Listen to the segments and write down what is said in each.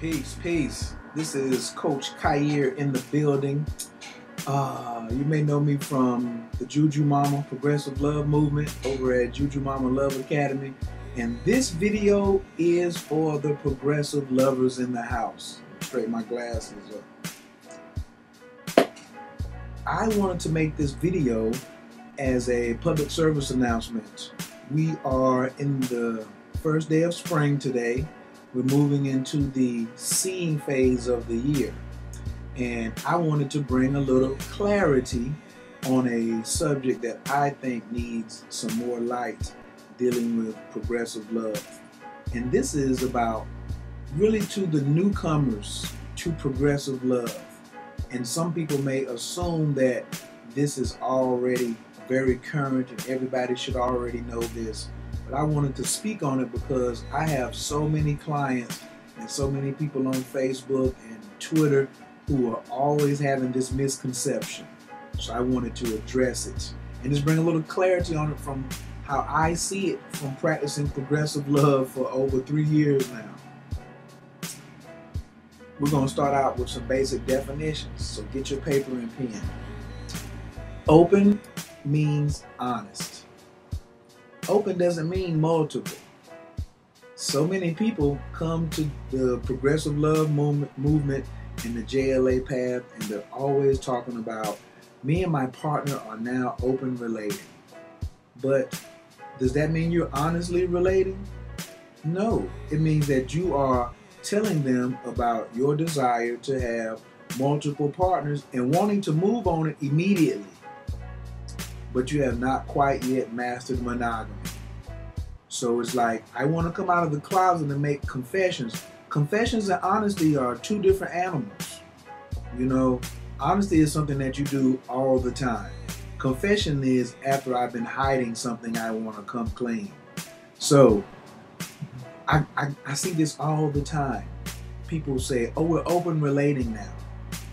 Peace, peace. This is Coach Khayr in the building. You may know me from the Juju Mama Progressive Love Movement over at Juju Mama Love Academy. And this video is for the progressive lovers in the house. Straighten my glasses up. I wanted to make this video as a public service announcement. We are in the first day of spring today. We're moving into the seeing phase of the year. And I wanted to bring a little clarity on a subject that I think needs some more light, dealing with progressive love. And this is about really to the newcomers to progressive love. And some people may assume that this is already very current and everybody should already know this. But I wanted to speak on it because I have so many clients and so many people on Facebook and Twitter who are always having this misconception. So I wanted to address it and just bring a little clarity on it from how I see it from practicing progressive love for over 3 years now. We're going to start out with some basic definitions, so get your paper and pen. Open means honest. Open doesn't mean multiple. So many people come to the progressive love movement in the JLA path and they're always talking about, me and my partner are now open relating. But does that mean you're honestly relating? No, it means that you are telling them about your desire to have multiple partners and wanting to move on it immediately. But you have not quite yet mastered monogamy. So it's like, I want to come out of the closet and make confessions. Confessions and honesty are two different animals. You know, honesty is something that you do all the time. Confession is after I've been hiding something, I want to come clean. So I see this all the time. People say, oh, we're open relating now.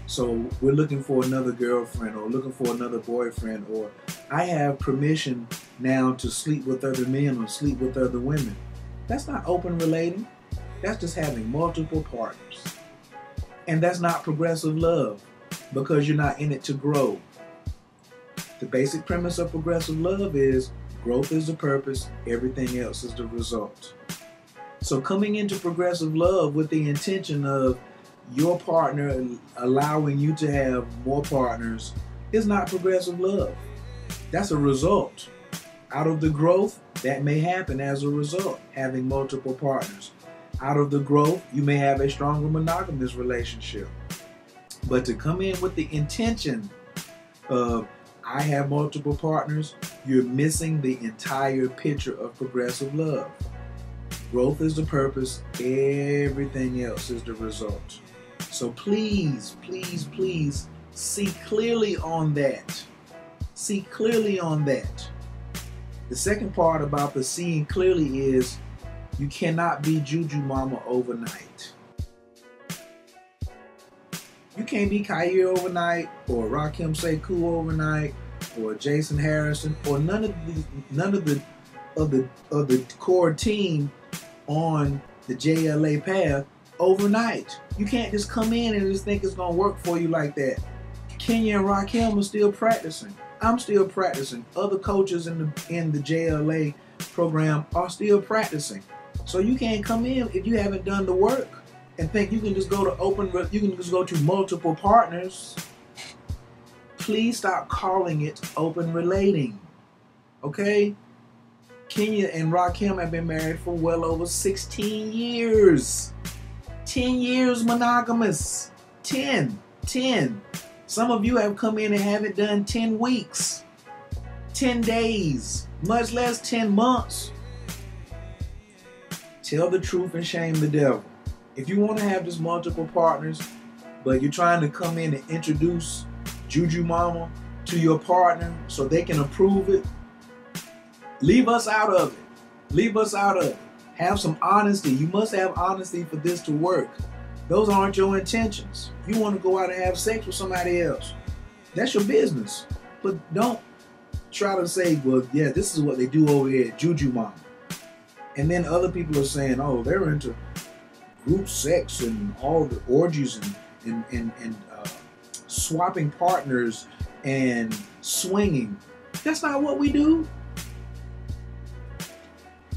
So we're looking for another girlfriend or looking for another boyfriend, or I have permission now to sleep with other men or sleep with other women. That's not open relating. That's just having multiple partners. And that's not progressive love because you're not in it to grow. The basic premise of progressive love is growth is the purpose, everything else is the result. So coming into progressive love with the intention of your partner allowing you to have more partners is not progressive love. That's a result. Out of the growth, that may happen as a result, having multiple partners. Out of the growth, you may have a stronger monogamous relationship. But to come in with the intention of, I have multiple partners, you're missing the entire picture of progressive love. Growth is the purpose, everything else is the result. So please, please, please see clearly on that. See clearly on that. The second part about the seeing clearly is you cannot be Juju Mama overnight. You can't be Khayr overnight, or Rakim Sekou overnight, or Jason Harrison, or none of the core team on the JLA path overnight. You can't just come in and just think it's gonna work for you like that. Kenya and Rakim are still practicing. I'm still practicing. Other coaches in the JLA program are still practicing. So you can't come in if you haven't done the work and think you can just go to multiple partners. Please stop calling it open relating. Okay? Kenya and Rakim have been married for well over 16 years. 10 years monogamous. 10. Some of you have come in and haven't done 10 weeks, 10 days, much less 10 months. Tell the truth and shame the devil. If you want to have just multiple partners, but you're trying to come in and introduce Juju Mama to your partner so they can approve it, leave us out of it. Leave us out of it. Have some honesty. You must have honesty for this to work. Those aren't your intentions. You want to go out and have sex with somebody else. That's your business. But don't try to say, well, yeah, this is what they do over here at Juju Mama. And then other people are saying, oh, they're into group sex and all the orgies and swapping partners and swinging. That's not what we do.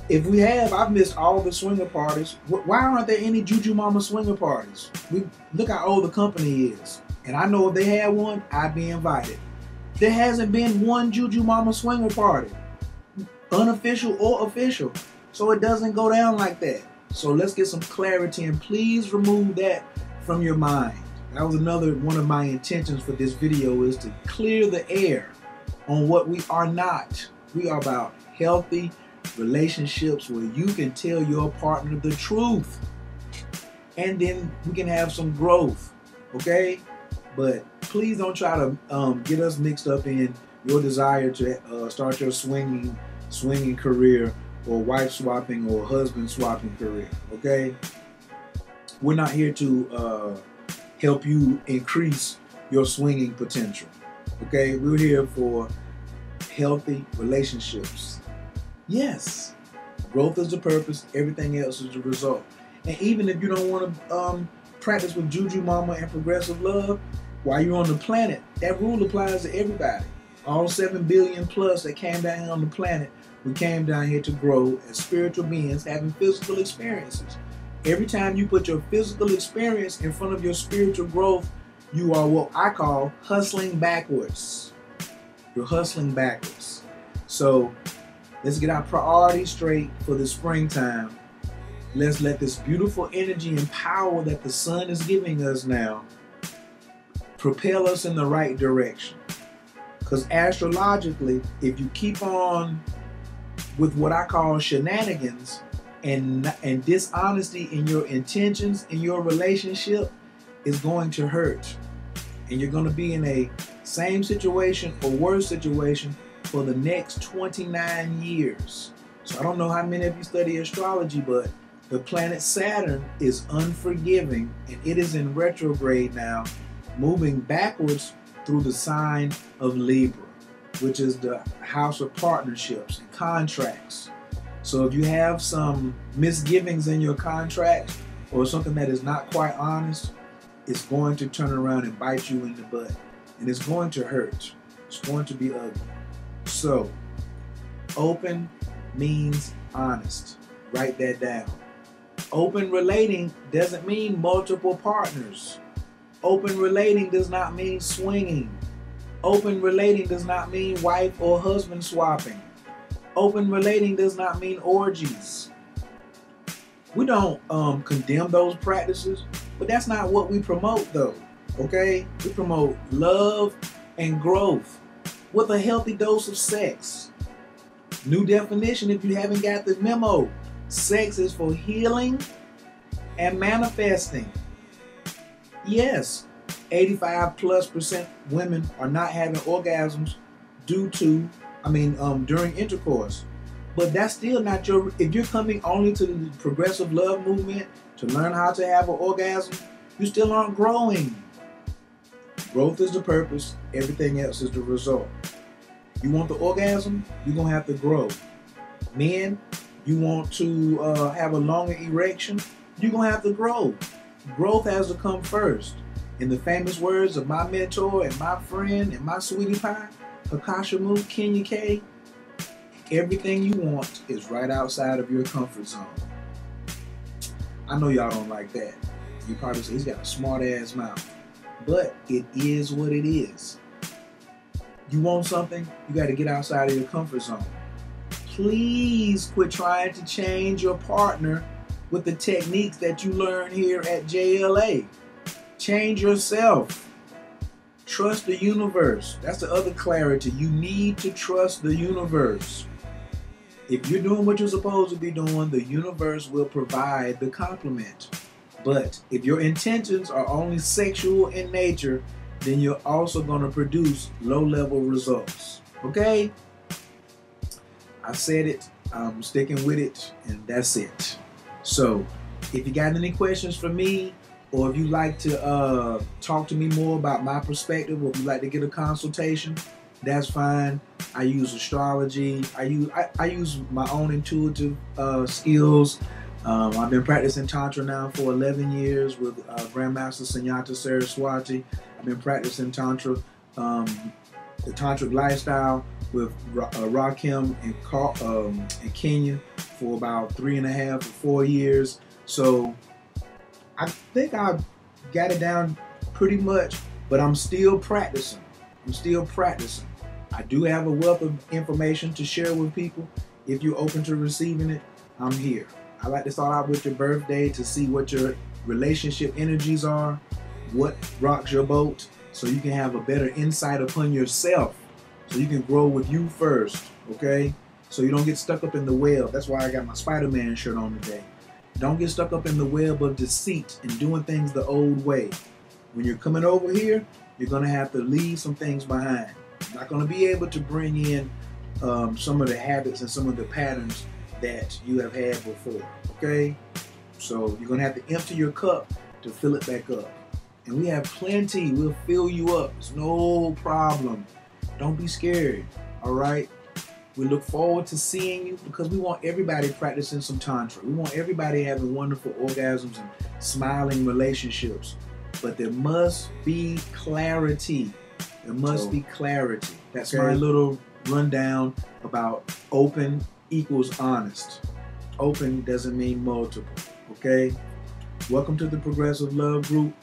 If we have, I've missed all the swinger parties. Why aren't there any Juju Mama swinger parties? Look how old the company is. And I know if they had one, I'd be invited. There hasn't been one Juju Mama swinger party, unofficial or official. So it doesn't go down like that. So let's get some clarity, and please remove that from your mind. That was another one of my intentions for this video, is to clear the air on what we are not. We are about healthy relationships where you can tell your partner the truth, and then we can have some growth, okay? But please don't try to get us mixed up in your desire to start your swinging career, or wife swapping or husband swapping career, okay? We're not here to help you increase your swinging potential, okay? We're here for healthy relationships. Yes, growth is the purpose, everything else is the result. And even if you don't want to practice with Juju Mama and progressive love, while you're on the planet, that rule applies to everybody. All 7 billion plus that came down here on the planet, we came down here to grow as spiritual beings having physical experiences. Every time you put your physical experience in front of your spiritual growth, you are what I call hustling backwards. You're hustling backwards. So let's get our priorities straight for the springtime. Let's let this beautiful energy and power that the sun is giving us now propel us in the right direction. Because astrologically, if you keep on with what I call shenanigans and dishonesty in your intentions in your relationship, is going to hurt. And you're going to be in a same situation or worse situation for the next 29 years. So I don't know how many of you study astrology, but the planet Saturn is unforgiving, and it is in retrograde now, moving backwards through the sign of Libra, which is the house of partnerships and contracts. So if you have some misgivings in your contract or something that is not quite honest, it's going to turn around and bite you in the butt, and it's going to hurt. It's going to be ugly. So open means honest. Write that down. Open relating doesn't mean multiple partners. Open relating does not mean swinging. Open relating does not mean wife or husband swapping. Open relating does not mean orgies. We don't condemn those practices, but that's not what we promote though, okay? We promote love and growth with a healthy dose of sex. New definition if you haven't got the memo. Sex is for healing and manifesting. Yes, 85+% women are not having orgasms during intercourse. But that's still not if you're coming only to the progressive love movement to learn how to have an orgasm, you still aren't growing. Growth is the purpose, everything else is the result. You want the orgasm, you're going to have to grow. Men, you want to have a longer erection, you're going to have to grow. Growth has to come first. In the famous words of my mentor and my friend and my sweetie pie, Hakashimu Kenya K, everything you want is right outside of your comfort zone. I know y'all don't like that. You probably say he's got a smart ass mouth. But it is what it is. You want something, you got to get outside of your comfort zone. Please quit trying to change your partner with the techniques that you learn here at JLA. Change yourself. Trust the universe. That's the other clarity. You need to trust the universe. If you're doing what you're supposed to be doing, the universe will provide the complement. But if your intentions are only sexual in nature, then you're also going to produce low-level results. Okay? I said it. I'm sticking with it, and that's it. So, if you got any questions for me, or if you'd like to talk to me more about my perspective, or if you'd like to get a consultation, that's fine. I use astrology. I use my own intuitive skills. I've been practicing Tantra now for 11 years with Grandmaster Sunyata Saraswati. I've been practicing Tantra, the Tantric lifestyle with Rakim in Kenya for about 3.5 or 4 years. So I think I got it down pretty much, but I'm still practicing. I do have a wealth of information to share with people. If you're open to receiving it, I'm here. I like to start out with your birthday to see what your relationship energies are, what rocks your boat, so you can have a better insight upon yourself, so you can grow with you first, okay? So you don't get stuck up in the web. That's why I got my Spider-Man shirt on today. Don't get stuck up in the web of deceit and doing things the old way. When you're coming over here, you're gonna have to leave some things behind. You're not gonna be able to bring in some of the habits and some of the patterns that you have had before, okay? So you're gonna have to empty your cup to fill it back up. And we have plenty, we'll fill you up, it's no problem. Don't be scared, all right? We look forward to seeing you because we want everybody practicing some Tantra. We want everybody having wonderful orgasms and smiling relationships. But there must be clarity. There must be clarity. That's my little rundown about open equals honest. Open doesn't mean multiple, okay? Welcome to the Progressive Love Group.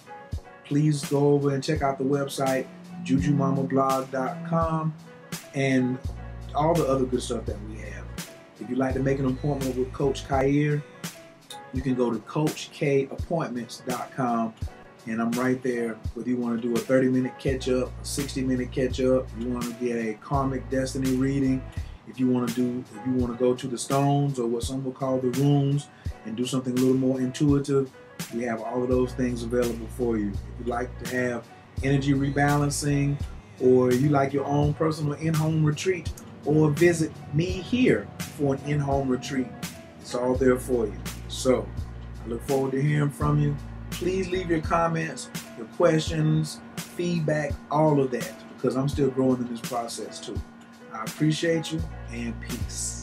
Please go over and check out the website, jujumamablog.com, and all the other good stuff that we have. If you'd like to make an appointment with Coach Khayr, you can go to coachkappointments.com, and I'm right there. Whether you want to do a 30-minute catch-up, a 60-minute catch-up, you want to get a karmic destiny reading, if you want to go to the stones or what some will call the runes and do something a little more intuitive, we have all of those things available for you. If you'd like to have energy rebalancing, or you like your own personal in-home retreat, or visit me here for an in-home retreat, it's all there for you. So I look forward to hearing from you. Please leave your comments, your questions, feedback, all of that, because I'm still growing in this process too. I appreciate you, and peace.